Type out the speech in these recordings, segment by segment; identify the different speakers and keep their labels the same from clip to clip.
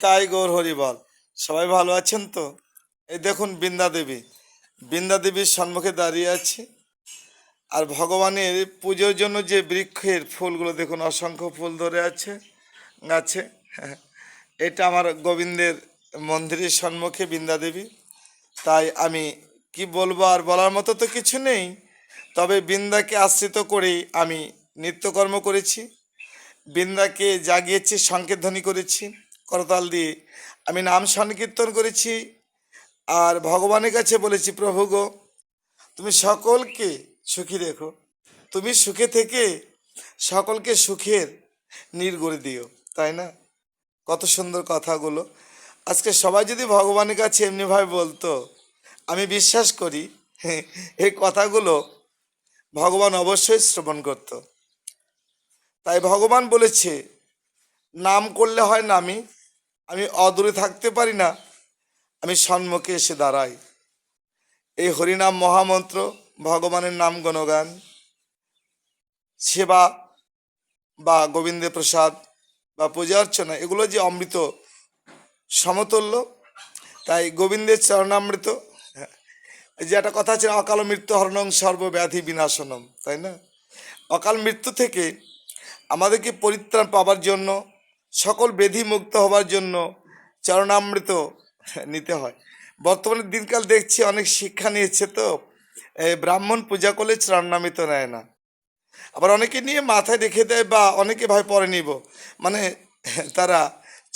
Speaker 1: তাই গৌর হরিবল। সবাই ভালো আছেন তো? এই দেখুন বৃন্দা দেবীর সম্মুখে দাঁড়িয়ে আছে। আর ভগবানের পুজোর জন্য যে বৃক্ষের ফুলগুলো দেখুন, অসংখ্য ফুল ধরে আছে গাছে। এটা আমার গোবিন্দের মন্দিরের সম্মুখে বৃন্দা দেবী। তাই আমি কি বলবো, আর বলার মতো তো কিছু নেই। তবে বৃন্দাকে আশ্রিত করেই আমি নিত্যকর্ম করেছি, বৃন্দাকে জাগিয়েছি, সংকীর্তনী করেছি, করতাল দিয়ে আমি নাম সংকীর্তন করেছি। আর ভগবানের কাছে বলেছি, প্রভু গো, তুমি সকলকে সুখী রেখো, তুমি সুখে থেকে সকলকে সুখের নীড় গড়ে দিও। তাই না? কত সুন্দর কথাগুলো। আজকে সবাই যদি ভগবানের কাছে এমনিভাবে বলতো, আমি বিশ্বাস করি এই কথাগুলো ভগবান অবশ্যই শ্রবণ করত। তাই ভগবান বলেছে, নাম করলে হয় নামি, আমি অদূরে থাকতে পারি না, আমি সম্মুখে এসে দাঁড়াই। এই হরিনাম মহামন্ত্র, ভগবানের নাম গুণগান, সেবা বা গোবিন্দের প্রসাদ বা পূজা অর্চনা, এগুলো যে অমৃত সমতুল্য। তাই গোবিন্দের চরণামৃত, এই যে একটা কথা আছে, অকাল মৃত্যু হরণং সর্বব্যাধি বিনাশনম, তাই না? অকাল মৃত্যু থেকে আমাদেরকে পরিত্রাণ পাবার জন্য, সকল ব্যাধি মুক্ত হবার জন্য চরণামৃত নিতে হয়। বর্তমানে দিনকাল দেখছি অনেক শিক্ষা নিয়েছে তো, ব্রাহ্মণ পূজা করলে চরণামৃত নেয় না, আবার অনেকে নিয়ে মাথায় রেখে দেয়, বা অনেকে ভাই পরে নিব, মানে তারা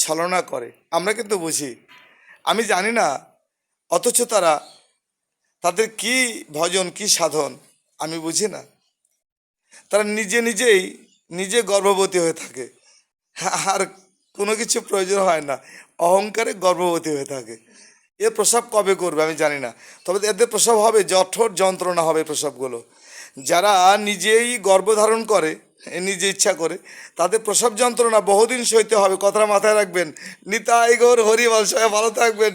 Speaker 1: ছলনা করে। আমরা কিন্তু বুঝি, আমি জানি না, অথচ তাদের কি ভজন কি সাধন আমি বুঝি না। তারা নিজে গর্ভবতী হয়ে থাকে, আর কোনো কিছু প্রয়োজন হয় না, অহংকারে গর্ভবতী হয়ে থাকে। এর প্রসব কবে করবে আমি জানি না, তবে এদের প্রসব হবে, জঠর যন্ত্রণা হবে প্রসবগুলো। যারা নিজেই গর্ভধারণ করে, নিজে ইচ্ছা করে, তাদের প্রসব যন্ত্রণা বহুদিন সইতে হবে। কথাটা মাথায় রাখবেন। নিতাই গৌর হরি বল। সবাই ভালো থাকবেন।